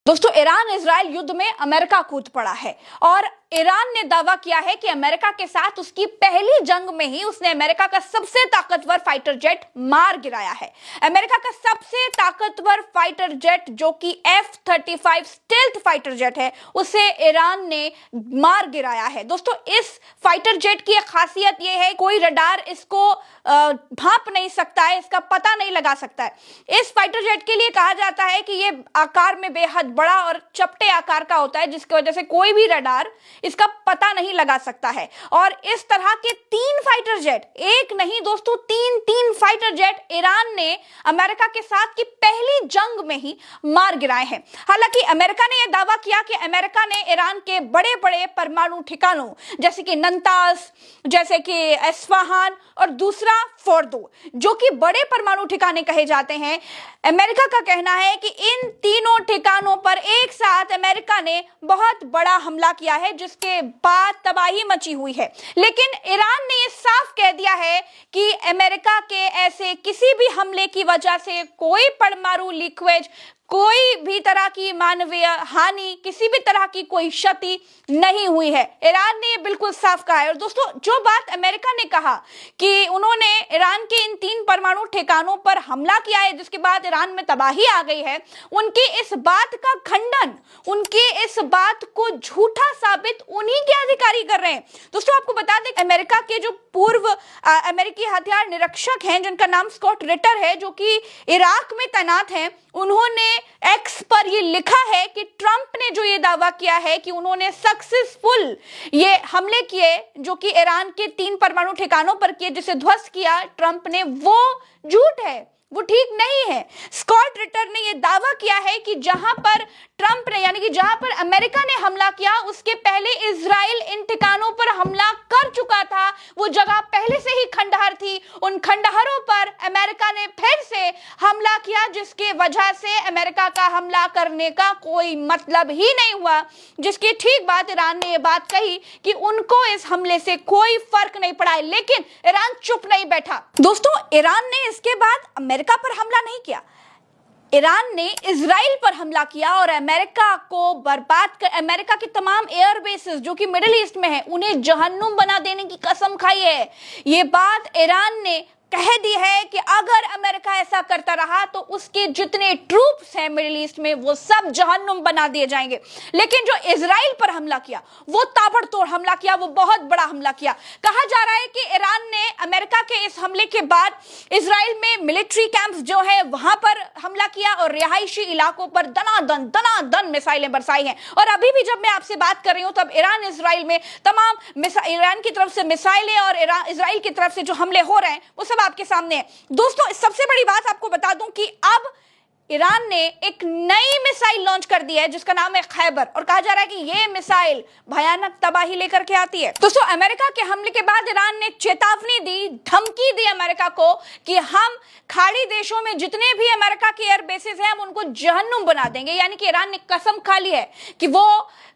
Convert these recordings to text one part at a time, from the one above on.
दोस्तों, Iran Israel युद्ध में अमेरिका कूद पड़ा है और ईरान ने दावा किया है कि अमेरिका के साथ उसकी पहली जंग में ही उसने अमेरिका का सबसे ताकतवर फाइटर जेट मार गिराया है। अमेरिका का सबसे ताकतवर फाइटर जेट जो कि F-35 स्टेल्थ फाइटर जेट है, उसे ईरान ने मार गिराया है। दोस्तों, इस फाइटर जेट की एक खासियत यह है, कोई रडार इसको भांप नहीं सकता है, इसका पता नहीं लगा सकता है। इस फाइटर जेट के लिए कहा जाता है कि यह आकार में बेहद बड़ा और चपटे आकार का होता है, जिसकी वजह से कोई भी रडार इसका पता नहीं लगा सकता है। और इस तरह के 3 फाइटर जेट, एक नहीं दोस्तों, 3 फाइटर जेट ईरान ने अमेरिका के साथ की पहली जंग में ही मार गिराए हैं। हालांकि अमेरिका ने यह दावा किया कि अमेरिका ने ईरान के बड़े बड़े परमाणु ठिकानों जैसे कि नंतास, जैसे कि एस्फहान और दूसरा फोर्दो, जो कि बड़े परमाणु ठिकाने कहे जाते हैं, अमेरिका का कहना है कि इन तीनों ठिकानों पर एक साथ अमेरिका ने बहुत बड़ा हमला किया है, जिसके बाद तबाही मची हुई है। लेकिन ईरान ने यह साफ कह दिया है कि अमेरिका के ऐसे किसी भी हमले की वजह से कोई परमाणु लीकेज, कोई भी तरह की मानवीय हानि, किसी भी तरह की कोई क्षति नहीं हुई है। ईरान ने ये बिल्कुल साफ कहा है। और दोस्तों, जो बात अमेरिका ने कहा कि उन्होंने ईरान के इन 3 परमाणु ठिकानों पर हमला किया है, जिसके बाद ईरान में तबाही आ गई है, उनकी इस बात का खंडन, उनकी इस बात को झूठा साबित उन्हीं के अधिकारी कर रहे हैं। दोस्तों, आपको बता दें, अमेरिका के जो पूर्व अमेरिकी हथियार निरीक्षक हैं, जिनका नाम स्कॉट रिटर है, जो कि इराक में तैनात हैं, उन्होंने एक्स पर ये लिखा है कि ट्रंप ने जो ये दावा किया है कि उन्होंने सक्सेसफुल ये हमले किए जो कि ईरान के 3 परमाणु ठिकानों पर किए, जिसे ध्वस्त किया ट्रंप ने, वो झूठ है, वो ठीक नहीं है। स्कॉट रिटर ने यह दावा किया है कि जहां पर ट्रंप ने, यानी कि जहां पर अमेरिका ने हमला किया, उसके पहले इजराइल इन ठिकानों पर हमला कर चुका था। वो जगह पहले से ही खंडहर थी, उन खंडहरों पर अमेरिका ने फिर से हमला किया, जिसकी वजह से अमेरिका का हमला करने का कोई मतलब ही नहीं हुआ। जिसकी ठीक बात ईरान ने यह बात कही कि उनको इस हमले से कोई फर्क नहीं पड़ा है, लेकिन ईरान चुप नहीं बैठा। दोस्तों, ईरान ने इसके बाद अमेरिका पर हमला नहीं किया, ईरान ने इजराइल पर हमला किया और अमेरिका को बर्बाद कर, अमेरिका के तमाम एयर बेसेस जो कि मिडिल ईस्ट में है, उन्हें जहन्नुम बना देने की कसम खाई है। ये बात ईरान ने कह दी है कि अगर अमेरिका ऐसा करता रहा तो उसके जितने ट्रूप्स हैं मिडिल ईस्ट में, वो सब जहन्नुम बना दिए जाएंगे। लेकिन जो इजराइल पर हमला किया, वो ताबड़तोड़ हमला किया, वो बहुत बड़ा हमला किया। कहा जा रहा है कि ईरान ने अमेरिका के इस हमले के बाद इजराइल में मिलिट्री कैंप्स जो है वहां पर हमला किया और रिहायशी इलाकों पर दनादन मिसाइलें बरसाई हैं। और अभी भी जब मैं आपसे बात कर रही हूं, तब ईरान इजराइल में तमाम ईरान की तरफ से मिसाइलें और इजराइल की तरफ से जो हमले हो रहे हैं, वो सब आपके सामने है। दोस्तों, सबसे बड़ी बात आपको बता दूं कि अब ईरान ने एक नई मिसाइल लॉन्च कर दी है, जिसका नाम है खैबर, और कहा जा रहा है कि यह मिसाइल भयानक तबाही लेकर के आती है। दोस्तों, अमेरिका के हमले के बाद ईरान ने चेतावनी दी, धमकी दी अमेरिका को कि हम खाड़ी देशों में जितने भी अमेरिका के एयर बेसेस हैं, हम उनको जहन्नुम बना देंगे। यानी कि ईरान ने कसम खा ली है कि वो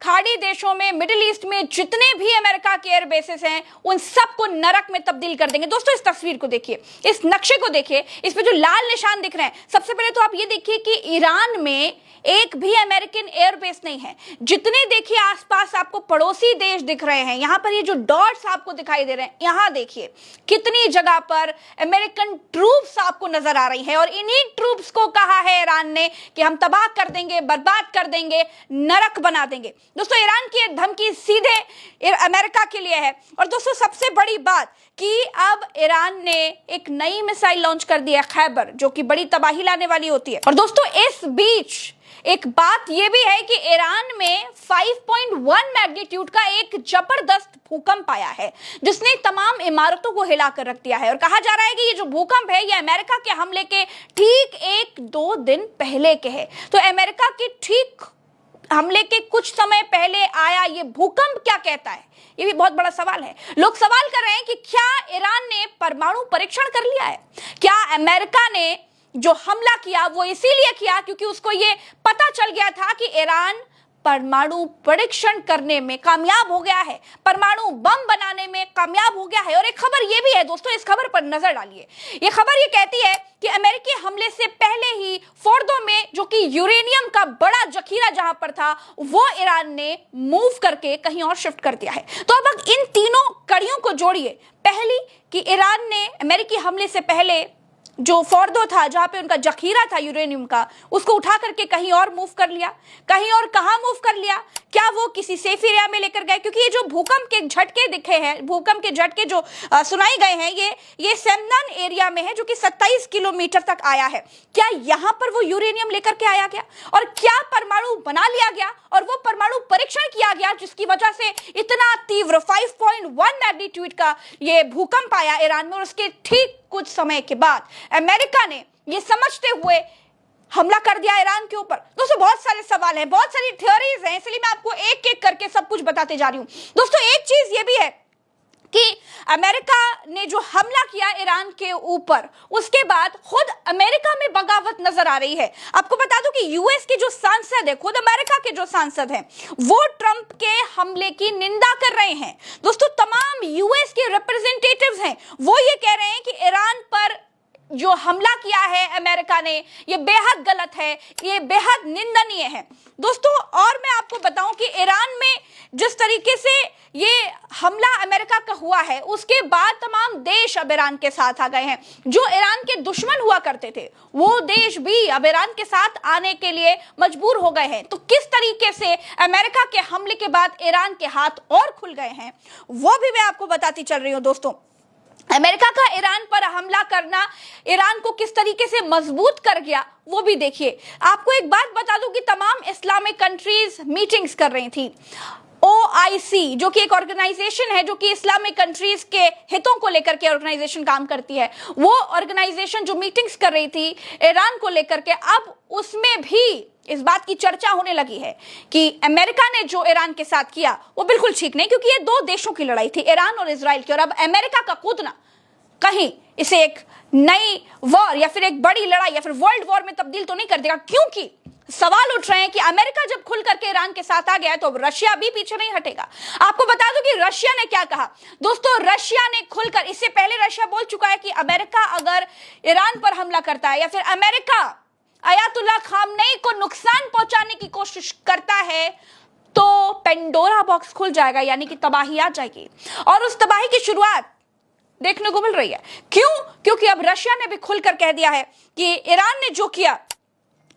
खाड़ी देशों में, मिडिल ईस्ट में जितने भी अमेरिका के एयर बेसेस हैं, उन सबको नरक में तब्दील कर देंगे। दोस्तों, इस तस्वीर को देखिए, इस नक्शे को देखिए, इस पे जो लाल निशान दिख रहे हैं, सबसे पहले तो आप ये देखिए कि ईरान में एक भी अमेरिकन एयरबेस नहीं है। जितने देखिए आसपास आपको पड़ोसी देश दिख रहे हैं, यहां पर ये जो डॉट्स आपको दिखाई दे रहे हैं, यहां देखिए कितनी जगह पर अमेरिकन ट्रूप्स आपको नजर आ रही है। और इन्हीं ट्रूप्स को कहा है ईरान ने कि हम तबाह कर देंगे, बर्बाद कर देंगे, नरक बना देंगे। दोस्तों, ईरान की धमकी सीधे अमेरिका के लिए है। और दोस्तों, सबसे बड़ी बात कि अब ईरान ने एक नई मिसाइल लॉन्च कर दी है, खैबर, जो कि बड़ी तबाही लाने वाली होती है। और दोस्तों, इस बीच एक बात यह भी है कि ईरान में 5.1 मैग्नीट्यूड का एक जबरदस्त भूकंप आया है, जिसने तमाम इमारतों को हिलाकर रख दिया है। और कहा जा रहा है कि ये जो भूकंप है, ये अमेरिका के हमले के ठीक 1-2 दिन पहले के है। तो अमेरिका के ठीक हमले के कुछ समय पहले आया ये भूकंप क्या कहता है, ये भी बहुत बड़ा सवाल है। लोग सवाल कर रहे हैं कि क्या ईरान ने परमाणु परीक्षण कर लिया है? क्या अमेरिका ने जो हमला किया वो इसीलिए किया क्योंकि उसको ये पता चल गया था कि ईरान परमाणु परीक्षण करने में कामयाब हो गया है, परमाणु बम बनाने में कामयाब हो गया है। और एक खबर यह भी है दोस्तों, इस खबर पर नजर डालिए। यह खबर ये कहती है कि अमेरिकी हमले से पहले ही फोर्दो में, जो कि यूरेनियम का बड़ा जखीरा जहां पर था, वो ईरान ने मूव करके कहीं और शिफ्ट कर दिया है। तो अब इन तीनों कड़ियों को जोड़िए। पहली कि ईरान ने अमेरिकी हमले से पहले जो फोर्दो था, जहां पे उनका जखीरा था यूरेनियम का, उसको उठा करके कहीं और मूव कर लिया। कहीं और कहां मूव कर लिया? क्या वो किसी सेफ एरिया में लेकर गए? क्योंकि ये जो भूकंप के झटके दिखे हैं, भूकंप के झटके जो सुनाई गए हैं, ये सेमनान एरिया में है, जो कि 27 किलोमीटर तक आया है। क्या यहां पर वो यूरेनियम लेकर के आया गया और क्या परमाणु बना लिया गया और वो परमाणु परीक्षण किया गया, जिसकी वजह से इतना तीव्र 5.1 मैग्नीट्यूड का ये भूकंप आया ईरान में? और उसके ठीक कुछ समय के बाद अमेरिका ने ये समझते हुए हमला कर दिया ईरान के ऊपर। दोस्तों बहुत सारे सवाल हैं, बहुत सारी थ्योरीज हैं, इसलिए मैं आपको एक एक करके सब कुछ बताते जा रही हूं। दोस्तों एक चीज ये भी है कि अमेरिका ने जो हमला किया ईरान के ऊपर, उसके बाद खुद अमेरिका में बगावत नजर आ रही है। आपको बता दूं कि यूएस के जो सांसद है, खुद अमेरिका के जो सांसद हैं, वो ट्रंप के हमले की निंदा कर रहे हैं। दोस्तों तमाम यूएस के रिप्रेजेंटेटिव्स हैं, वो ये कह रहे हैं कि ईरान पर जो हमला किया है अमेरिका ने, ये बेहद गलत है, ये बेहद निंदनीय है। दोस्तों और मैं आपको बताऊं कि ईरान में जिस तरीके से ये हमला अमेरिका का हुआ है, उसके बाद तमाम देश अब ईरान के साथ आ गए हैं। जो ईरान के दुश्मन हुआ करते थे, वो देश भी अब ईरान के साथ आने के लिए मजबूर हो गए हैं। तो किस तरीके से अमेरिका के हमले के बाद ईरान के हाथ और खुल गए हैं, वो भी मैं आपको बताती चल रही हूं। दोस्तों अमेरिका का ईरान पर हमला करना ईरान को किस तरीके से मजबूत कर गया, वो भी देखिए। आपको एक बात बता दूं कि तमाम इस्लामिक कंट्रीज मीटिंग्स कर रही थी। OIC जो कि एक ऑर्गेनाइजेशन है, जो कि इस्लामिक कंट्रीज के हितों को लेकर के ऑर्गेनाइजेशन काम करती है, वो ऑर्गेनाइजेशन जो मीटिंग्स कर रही थी ईरान को लेकर के, अब उसमें भी इस बात की चर्चा होने लगी है कि अमेरिका ने जो ईरान के साथ किया वो बिल्कुल ठीक नहीं, क्योंकि ये दो देशों की लड़ाई थी, ईरान और इजराइल की। और अब अमेरिका का कूदना कहीं इसे एक नई वॉर या फिर एक बड़ी लड़ाई या फिर वर्ल्ड वॉर में तब्दील तो नहीं कर देगा, क्योंकि सवाल उठ रहे हैं कि अमेरिका जब खुल करके ईरान के साथ आ गया है तो रशिया भी पीछे नहीं हटेगा। आपको बता दूं कि रशिया ने क्या कहा। दोस्तों रशिया ने खुलकर, इससे पहले रशिया बोल चुका है कि अमेरिका अगर ईरान पर हमला करता है या फिर अमेरिका अयातुल्लाह खामनेई को नुकसान पहुंचाने की कोशिश करता है, तो पेंडोरा बॉक्स खुल जाएगा, यानी कि तबाही आ जाएगी। और उस तबाही की शुरुआत देखने को मिल रही है। क्यों? क्योंकि अब रशिया ने भी खुलकर कह दिया है कि ईरान ने जो किया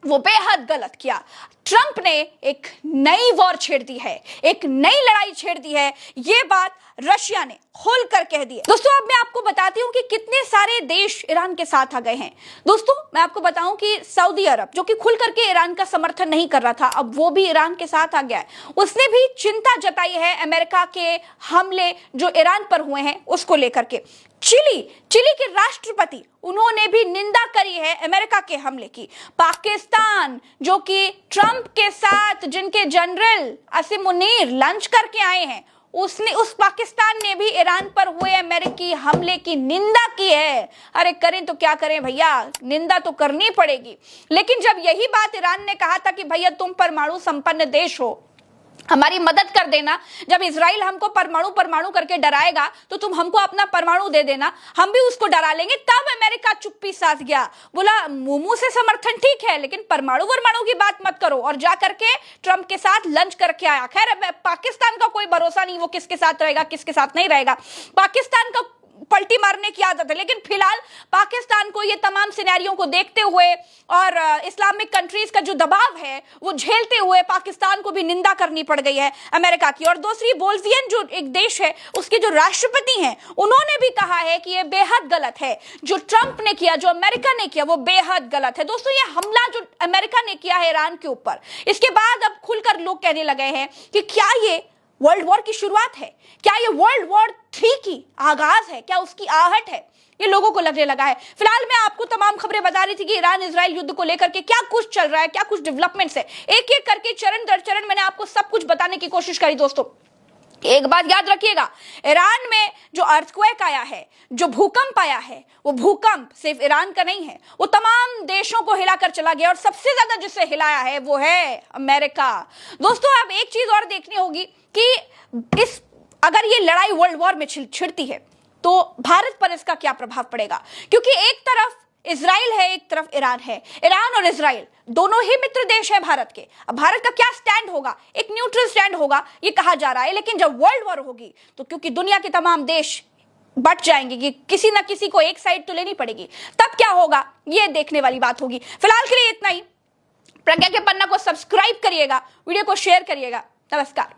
वो बेहद गलत किया। ट्रंप ने एक नई वॉर छेड़ दी है, एक नई लड़ाई छेड़ दी है, ये बात रशिया ने खोलकर कह दी है। दोस्तों अब मैं आपको बताती हूं कि कितने सारे देश ईरान के साथ आ गए हैं। दोस्तों मैं आपको बताऊं कि सऊदी अरब, जो कि खुल करके ईरान का समर्थन नहीं कर रहा था, अब वो भी ईरान के साथ आ गया है। उसने भी चिंता जताई है अमेरिका के हमले जो ईरान पर हुए हैं उसको लेकर के। चिली के राष्ट्रपति, उन्होंने भी निंदा करी है अमेरिका के हमले की। पाकिस्तान, जो कि ट्रंप के साथ जिनके जनरल असीम मुनीर लंच करके आए हैं, उस पाकिस्तान ने भी ईरान पर हुए अमेरिकी हमले की निंदा की है। अरे करें तो क्या करें भैया, निंदा तो करनी पड़ेगी। लेकिन जब यही बात ईरान ने कहा था कि भैया तुम परमाणु संपन्न देश हो, हमारी मदद कर देना, जब इजराइल हमको परमाणु करके डराएगा तो तुम हमको अपना परमाणु दे देना, हम भी उसको डरा लेंगे, तब अमेरिका चुप्पी साध गया। बोला मुंह से समर्थन ठीक है, लेकिन परमाणु की बात मत करो। और जा करके ट्रंप के साथ लंच करके आया। खैर पाकिस्तान का कोई भरोसा नहीं, वो किसके साथ रहेगा किसके साथ नहीं रहेगा, पाकिस्तान का पलटी मारने की आदत है। लेकिन फिलहाल पाकिस्तान को ये तमाम सिनेरियो को देखते हुए और इस्लामिक कंट्रीज का जो दबाव है वो झेलते हुए पाकिस्तान को भी निंदा करनी पड़ गई है अमेरिका की। और दूसरी बोल्वियन जो एक देश है, उसके जो राष्ट्रपति हैं, उन्होंने भी कहा है कि ये बेहद गलत है, जो ट्रंप ने किया, जो अमेरिका ने किया, वो बेहद गलत है। दोस्तों ये हमला जो अमेरिका ने किया है ईरान के ऊपर, इसके बाद अब खुलकर लोग कहने लगे हैं कि क्या ये वर्ल्ड वॉर की शुरुआत है, क्या ये वर्ल्ड वॉर 3 की आगाज है, क्या उसकी आहट है, ये लोगों को लगने लगा है। फिलहाल मैं आपको तमाम खबरें बता रही थी कि ईरान इजराइल युद्ध को लेकर के क्या कुछ चल रहा है, क्या कुछ डेवलपमेंट्स है, एक एक करके चरण दर चरण मैंने आपको सब कुछ बताने की कोशिश करी। दोस्तों एक बात याद रखिएगा, ईरान में जो अर्थक्वेक आया है, जो भूकंप आया है, वो भूकंप सिर्फ ईरान का नहीं है, वो तमाम देशों को हिलाकर चला गया और सबसे ज्यादा जिसे हिलाया है वो है अमेरिका। दोस्तों, अब एक चीज और देखनी होगी कि अगर ये लड़ाई वर्ल्ड वॉर में छिड़ती है तो भारत पर इसका क्या प्रभाव पड़ेगा, क्योंकि एक तरफ इजराइल है, एक तरफ ईरान है। ईरान और इजराइल दोनों ही मित्र देश है भारत के। अब भारत का क्या स्टैंड होगा, एक न्यूट्रल स्टैंड होगा ये कहा जा रहा है, लेकिन जब वर्ल्ड वॉर होगी तो क्योंकि दुनिया के तमाम देश बट जाएंगे कि किसी ना किसी को एक साइड तो लेनी पड़ेगी, तब क्या होगा ये देखने वाली बात होगी। फिलहाल के लिए इतना ही। प्रज्ञा के पन्ना को सब्सक्राइब करिएगा, वीडियो को शेयर करिएगा। नमस्कार।